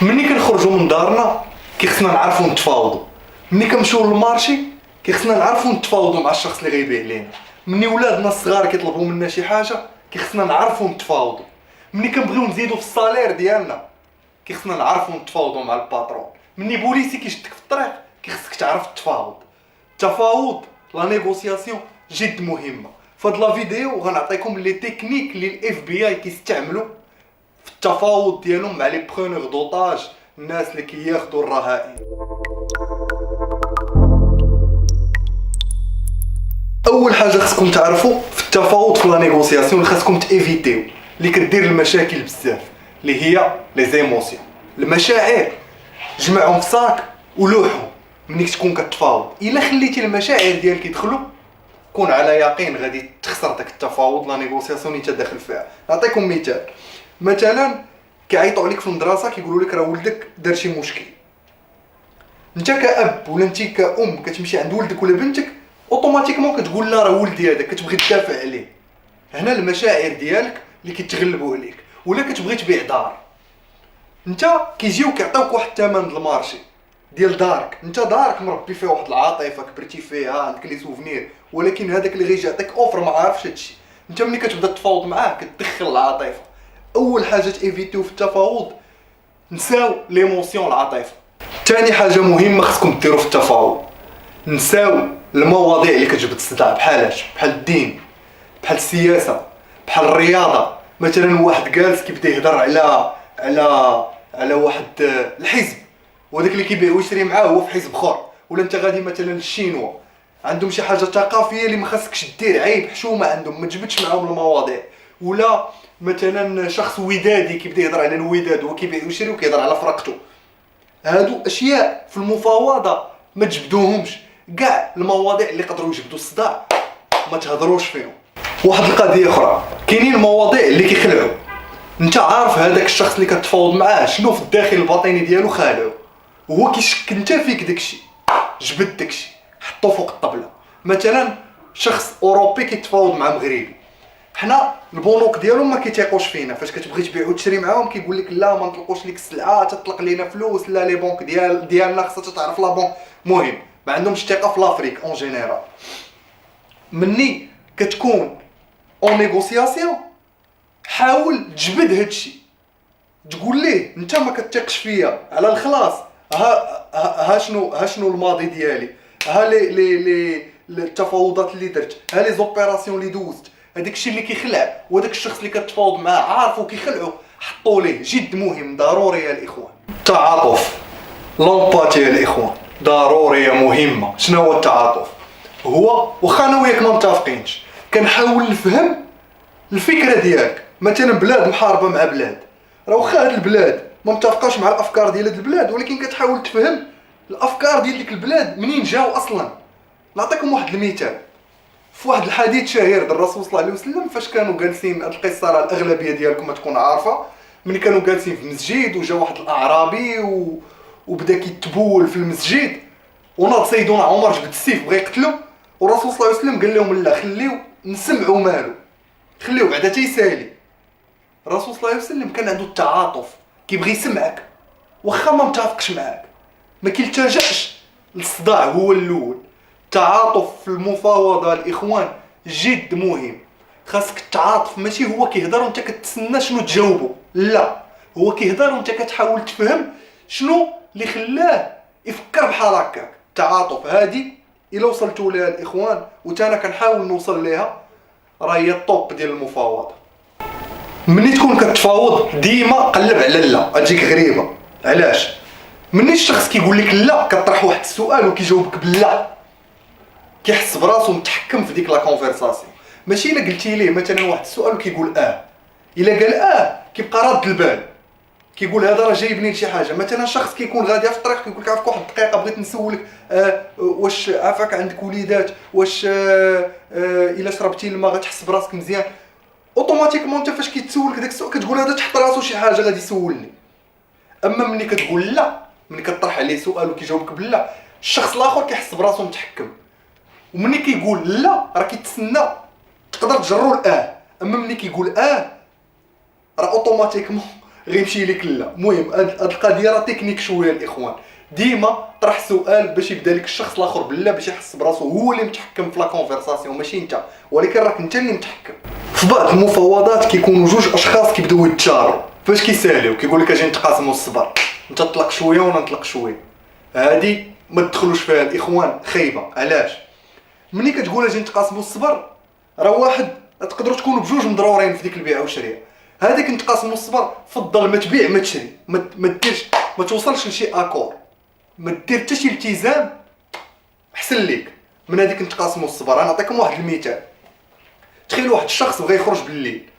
ملي كنخرجوا من دارنا كيخصنا نعرفوا نتفاوضوا. ملي كنمشيو للمارشي كيخصنا نعرفوا نتفاوضوا مع الشخص اللي غيبيع لينا. ملي ولادنا الصغار كيطلبوا منا شي حاجه كيخصنا نعرفوا نتفاوضوا. ملي كنبغيو نزيدوا في الصالير ديالنا كيخصنا نعرفوا نتفاوضوا مع الباترون. ملي بوليسي كيشدك في الطريق كيخصك تعرف تفاوض. التفاوض لا نيغوسياسيون جد مهمه. فهاد لا فيديو غنعطيكم لي تكنيك اللي الاف بي اي كيستعملوا في التفاوض ديالهم مع لي برونور دوطاج، الناس اللي كياخذوا الرهائن. اول حاجه خصكم تعرفوا في التفاوض في لا نيغوسياسيون اللي خصكم تيفيتيو اللي كدير المشاكل بزاف اللي هي لي زيموسيون. المشاعر جمعهم في صاك ولوحهم. ملي تكون كتفاوض الا خليتي المشاعر ديالك يدخلوا كون على يقين غادي تخسر داك التفاوض لا نيغوسياسيون اللي انت داخل فيها. نعطيكم مثلا كيعيطوا عليك في المدرسه كيقولوا لك راه ولدك دار شي مشكل. انت كأب ولا انت كأم كتمشي عند ولدك ولا بنتك اوتوماتيكمون كتقول لا راه ولدي هذا، كتبغي تدافع عليه. هنا المشاعر ديالك اللي كيتغلبوا عليك. ولا كتبغي تبيع دار، انت كيجيو كيعطيوك واحد الثمن المارشي ديال دارك. انت دارك مربي فيها واحد العاطفه، كبرتي فيها، عندك لي سوفنير، ولكن هذاك اللي غيجي يعطيك اوفر ما عارفش هادشي. انت ملي كتبدا تفاوض معاه كتدخل العاطفه. اول حاجه تيفيتيو في التفاوض نساو ليموسيون العاطفه. ثاني حاجه مهمه خصكم ديروا في التفاوض نساو المواضيع اللي كتجبد الصداع. بحال الدين، بحال السياسه، بحال الرياضه. مثلا واحد جالس كيبدا يهضر على واحد الحزب، وداك اللي كيبيع ويشري معاه هو في حزب اخر. ولا انت غادي مثلا للشينوا عندهم شي حاجه ثقافيه اللي ما خاصكش دير، عيب حشومه عندهم ما تجبدش معاهم المواضيع. ولا مثلا شخص ودادي كيبدا يهضر على الوداد وهو كيبيع ويشري وكيهضر على فرقته. هادو اشياء في المفاوضه ما تجبدوهمش. كاع المواضيع اللي يقدروا يجبدوا الصداع ما تهضروش فيهم. واحد القضيه اخرى، كاينين المواضيع اللي كيخلعوا. انت عارف هذاك الشخص اللي كتفاوض معاه شنو في الداخل الباطني ديالو خالعو، وهو كيشك انت فيك داكشي. جبد داكشي حطو فوق الطبله. مثلا شخص اوروبي كيتفاوض مع مغربي، حنا البنوك ديالهم ما كيتيقوش فينا. فاش كتبغي تبيع وتشري معاهم كيقول لك لا ما نطلقوش لك السلعه، تطلق لينا فلوس، لا لي بنك ديالنا خصها تعرف لا بنك. مهم ما عندهمش ثقه في لافريك اون جينيرال. مني كتكون اون نيغوسياسيون حاول تجبد هادشي، تقول ليه انت ما كتثقش فيا على الخلاص. ها شنو الماضي ديالي، ها لي التفاوضات اللي درت، ها لي زوبيراسيون اللي دوزت. هذاك الشيء اللي كيخلع وداك الشخص اللي كتفاوض معاه عارفو كيخلعو، حطوا ليه. جد مهم، ضروري يا الاخوان. التعاطف، لومباتي يا الاخوان، ضروريه مهمه. شنو هو التعاطف؟ هو واخا انا وياك ما متفقينش كنحاول نفهم الفكره ديالك. مثلا بلاد محاربه مع بلاد، راه واخا هاد البلاد ما متفقاش مع الافكار ديال هاد البلاد، ولكن كتحاول تفهم الافكار ديال ديك البلاد منين جاو اصلا. نعطيكم واحد المثال. في واحد الحديث شهير ديال الرسول صلى الله عليه وسلم، فاش كانوا جالسين، هاد القصه راه الاغلبيه ديالكم ما تكون عارفه، ملي كانوا جالسين في المسجد وجا واحد الاعرابي وبدا كيتبول في المسجد، وناض سيدنا عمر جبد السيف بغى يقتلو، والرسول صلى الله عليه وسلم قال لهم لا خليو نسمعوا مالو، خليو بعدا تيسالي. الرسول صلى الله عليه وسلم كان عنده التعاطف، كيبغي يسمعك واخا ما متفقش معاك، ما كيلتجاش للصداع هو الاول. التعاطف في المفاوضه الاخوان جد مهم. خاصك تعاطف، ماشي هو كيهضر وانت كتسنى شنو تجاوبه، لا هو كيهضر وانت كتحاول تفهم شنو اللي خلاه يفكر بحال هكاك. التعاطف هذه الا وصلتوا لها الاخوان وتانا كنحاول نوصل ليها راه هي الطوب ديال المفاوضه. ملي تكون كتفاوض ديما قلب على لا، تجيك غريبه. علاش؟ ملي الشخص كيقول لك لا كطرح واحد السؤال وكيجاوبك بلا، كيحس براسو متحكم في ديك لا كونفرساسيون. ماشي الا قلتي ليه مثلا واحد السؤال وكيقول الا قال كيبقى راد البال، كيقول هذا راه جايبني لشي حاجه. مثلا شخص كيكون غادي في الطريق كيقول لك عافاك واحد الدقيقه بغيت نسولك واش عافاك عندك وليدات، واش الا شربتي الماء غتحس براسك مزيان. اوتوماتيكمون انت فاش كيتسولك داك السؤال كتقول هذا تحت راسو شي حاجه غادي يسولني. اما ملي كتقول لا، ملي كطرح عليه سؤال وكيجاوبك بلا، الشخص الاخر كيحس براسو متحكم. وملي كيقول لا راه كيتسنى تقدر تجرو اما ملي كيقول راه اوتوماتيكمون غيمشي لك لا. المهم هاد القضيه راه تكنيك شويه الاخوان. ديما طرح سؤال باش يبدا لك الشخص الاخر بالله، باش يحس براسو هو اللي متحكم في لا كونفرساسيون ماشي انت، ولكن راك انت اللي متحكم. في بعض المفاوضات كيكونوا جوج اشخاص كيبداو يتشاروا فاش كيساليو، كيقول لك اجي نتقاسموا الصبر، انت تطلق شويه وانا نطلق شويه. هادي ما تدخلوش فيها الاخوان، خايبه. علاش؟ ملي كتقول اجي نتقاسموا الصبر راه واحد تقدروا تكونوا بجوج مضرورين في ديك البيع والشراء. هذيك نتقاسموا الصبر، فضل ما تبيع ما تشري، ما ديرش، ما توصلش لشي اكور، ما دير حتى شي التزام، احسن ليك من هذيك نتقاسموا الصبر. انا نعطيكم واحد المثال. تخيل واحد الشخص بغى يخرج بالليل،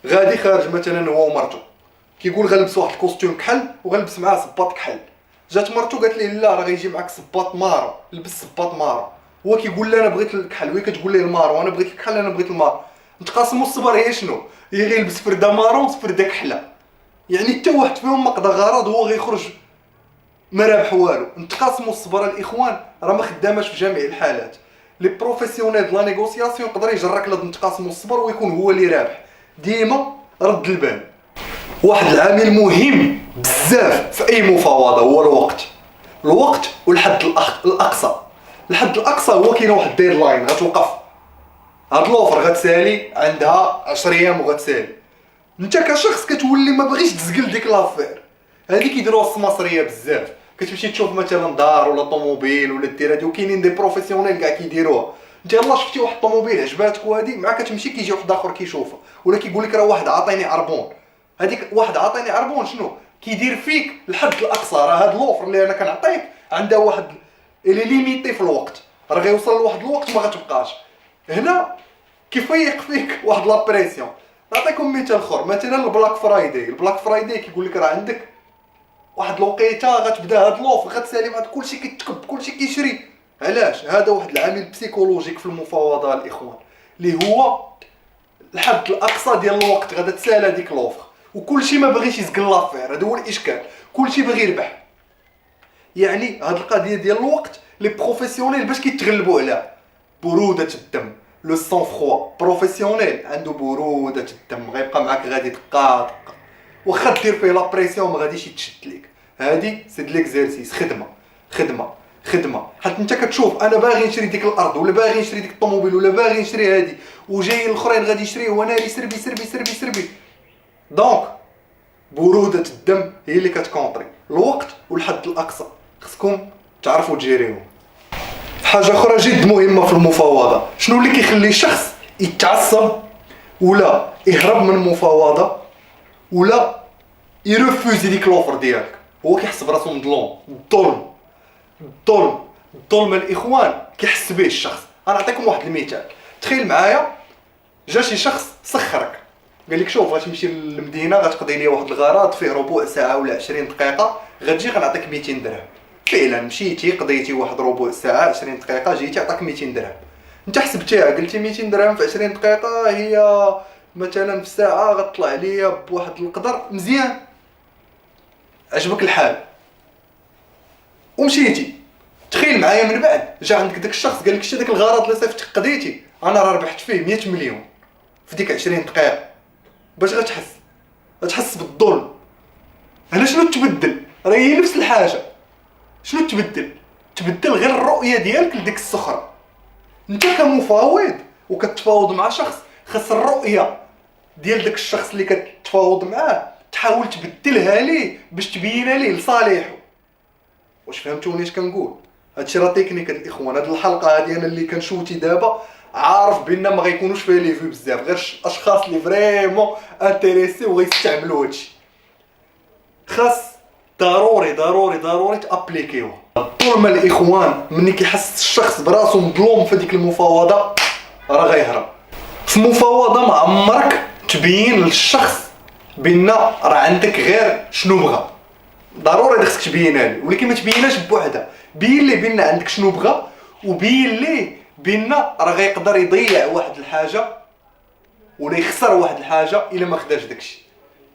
غادي خارج مثلا هو ومرته، كيقول غنلبس واحد الكوستيم كحل وغنلبس معاه صباط كحل. جات مرته قالت ليه لا راه غيجي معاك صباط مارو، لبس صباط مارو. هو كيقول لها انا بغيت الكحل، وهي كتقول ليه المارو، وانا بغيت الكحل انا بغيت المارو. نتقاسموا الصبر هي شنو؟ هي غيلبس فرده مارو وفرده كحله، يعني حتى واحد فيهم ما قضى غرض، هو غيخرج ما رابح والو. نتقاسموا الصبر الاخوان راه ما خداماش في جميع الحالات. لي بروفيسيونيل د لا نيغوسياسيون يقدر يجرك لهاد نتقاسموا الصبر ويكون هو اللي رابح. ديما رد البال. واحد العامل مهم بزاف في اي مفاوضه هو الوقت. الوقت والحد الاقصى. الحد الاقصى هو كاين واحد الديدلاين غتوقف. هاد لوفر غتسالي عندها 10 ايام وغتسالي. انت كشخص كتولي ما بغيش تزقل ديك لافير. هادي كيديروها السماسريه بزاف. كتمشي تشوف مثلا دار ولا طوموبيل ولا دير هادي، وكاينين دي بروفيسيونيل كاع كيديروها. انت يلاه شفتي واحد الطوموبيل عجباتك وهادي معاك كتمشي كيجي واحد اخر كيشوفها، ولا كيقول لك راه واحد عطيني عربون. هذيك واحد عطيني عربون شنو كيدير فيك الحد الاقصى. راه هاد لوفر اللي انا كنعطيك عندها واحد اللي ليميتي في الوقت، راه غيوصل لواحد الوقت ما غتبقاش. هنا كيفيق فيك واحد لابريسيون. نعطيكم مثال اخر، مثلا البلاك فرايداي. البلاك فرايداي كيقول لك راه عندك واحد الوقيته غتبدا هاد لوفر غتسالي مع كلشي كيتكب كلشي كيشري. علاش؟ هذا واحد العامل بسيكولوجيك في المفاوضه الاخوان، اللي هو الحد الاقصى ديال الوقت غادا تسال هذيك لوفر، وكلشي ما بغيش يزقل لافير. هذا هو الاشكال، كلشي باغي يربح. يعني هاد القضيه ديال الوقت لي بروفيسيونيل باش كيتغلبوا عليها بروده الدم. لو سون فروا بروفيسيونيل عنده بروده الدم، غيبقى معاك غادي دقه واخا دير فيه لا بريسيون ما غاديش يتشد لك. هادي سي د ليكزارسيس، خدمه خدمه خدمه. حيت انت كتشوف انا باغي نشري ديك الارض ولا باغي نشري ديك الطوموبيل ولا باغي نشري هادي، وجاي الاخرين غادي يشريه وانا لي سربي سربي سربي سربي. دونك بروده الدم هي اللي كتكونطري. الوقت والحد الاقصى خصكم تعرفوا تجيريهم. حاجه اخرى جد مهمه في المفاوضه، شنو اللي كيخلي شخص يتعصب ولا يهرب من المفاوضه ولا يرفوزي ديك لوفر ديالك؟ هو كيحس براسو مظلوم. الظلم الاخوان كيحس به الشخص. انا نعطيكم واحد المثال. تخيل معايا جا شي شخص سخرك، قال لك شوف غتمشي للمدينه غتقضي لي واحد الغرض فيه ربع ساعه ولا 20 دقيقه، غتجي غنعطيك 200 درهم. فعلا مشيتي قضيتي واحد ربع ساعه 20 دقيقه، جيتي عطاك 200 درهم. انت حسبتيها قلتي 200 درهم في 20 دقيقه هي مثلا في الساعه غتطلع ليا بواحد القدر مزيان، عجبك الحال ومشيتي. تخيل معايا من بعد جا عندك داك الشخص قال لك شتي داك الغرض اللي صيفطك قضيتي انا راه ربحت فيه 100 مليون في ديك 20 دقيقه. باش غتحس بالظلم. هنا شنو تبدل؟ راه هي نفس الحاجه. شنو تبدل غير الرؤيه ديالك لديك السخره. انت كمفاوض وكتفاوض مع شخص خاص الرؤيه ديال داك الشخص اللي كتفاوض معاه تحاول تبدلها ليه باش تبينها ليه لصالحه. واش فهمتوني اش كنقول؟ هادشي راه تكنيك الاخوان. هاد الحلقه هادي انا اللي كنشوتي دابا عارف بان ما غيكونوش فيها لي فيو بزاف، غير اشخاص اللي فريمون انتريسي وغيستعملوا هادشي. خاص ضروري تابليكيوها. الظلم الاخوان ملي كيحس الشخص براسو مظلوم في ديك المفاوضه راه غيهرب. في المفاوضه ما عمرك تبين للشخص بان راه عندك غير شنو بغى، ضروري خصك تبينها ليه، ولكن ما تبينهاش بوحدها. بين ليه بان عندك شنو بغى، وبين ليه بان راه غيقدر يضيع واحد الحاجه ولا يخسر واحد الحاجه الا ما خداش داكشي.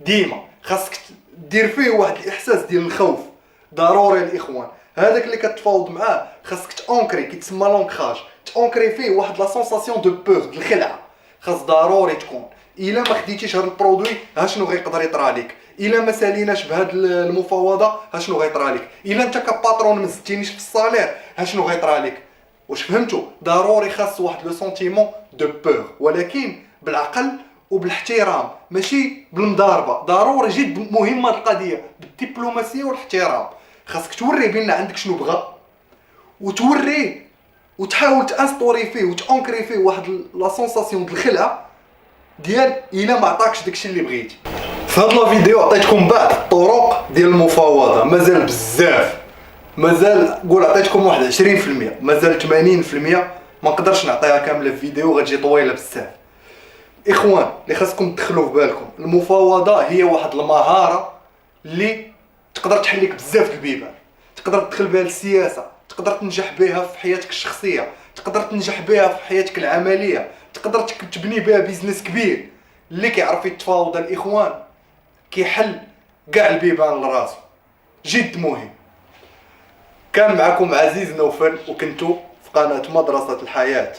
ديما خاصك دير فيه واحد الاحساس ديال الخوف. ضروري الاخوان هذاك اللي كتفاوض معاه خاصك تاونكري، كيتسمى لونكراج، تاونكري فيه واحد لا سونساسيون دو بور، د الخلعه. خاص ضروري تكون. الا ما خديتيش هذا البرودوي ها شنو غيقدر يطرى لك؟ الا ما ساليناش بهاد المفاوضه ها شنو غيطرى لك؟ الا انت كباترون ما زدتينيش في الصالير ها شنو غيطرى لك؟ واش فهمتوا؟ ضروري خاص واحد لو سونتيمون دو بور، ولكن بالعقل وبالاحترام ماشي بالمضاربه. ضروري جد مهمه القضيه بالدبلوماسيه والاحترام. خاصك توري بان عندك شنو بغا، وتوريه وتحاول تانستوري فيه وتانكري فيه واحد لا سونساسيون د الخلعه ديال الا ما عطاكش داكشي اللي بغيتي. في هاد لا فيديو عطيتكم بعض الطرق ديال المفاوضه، مازال بزاف، مازال قول عطيتكم واحد 20%، مازال 80% ما نقدرش نعطيها كامله في فيديو غتجي طويله بزاف. اخوان اللي خاصكم تدخلوا في بالكم، المفاوضه هي واحد المهاره اللي تقدر تحل لك بزاف د البيبان. تقدر تدخل بها للسياسه، تقدر تنجح بها في حياتك الشخصيه، تقدر تنجح بها في حياتك العمليه، تقدر تبني بها بيزنس كبير. اللي كيعرف يتفاوض الاخوان كيحل كاع البيبان لراسو. جد مهم. كان معكم عزيز نوفل وكنتو في قناه مدرسه الحياه.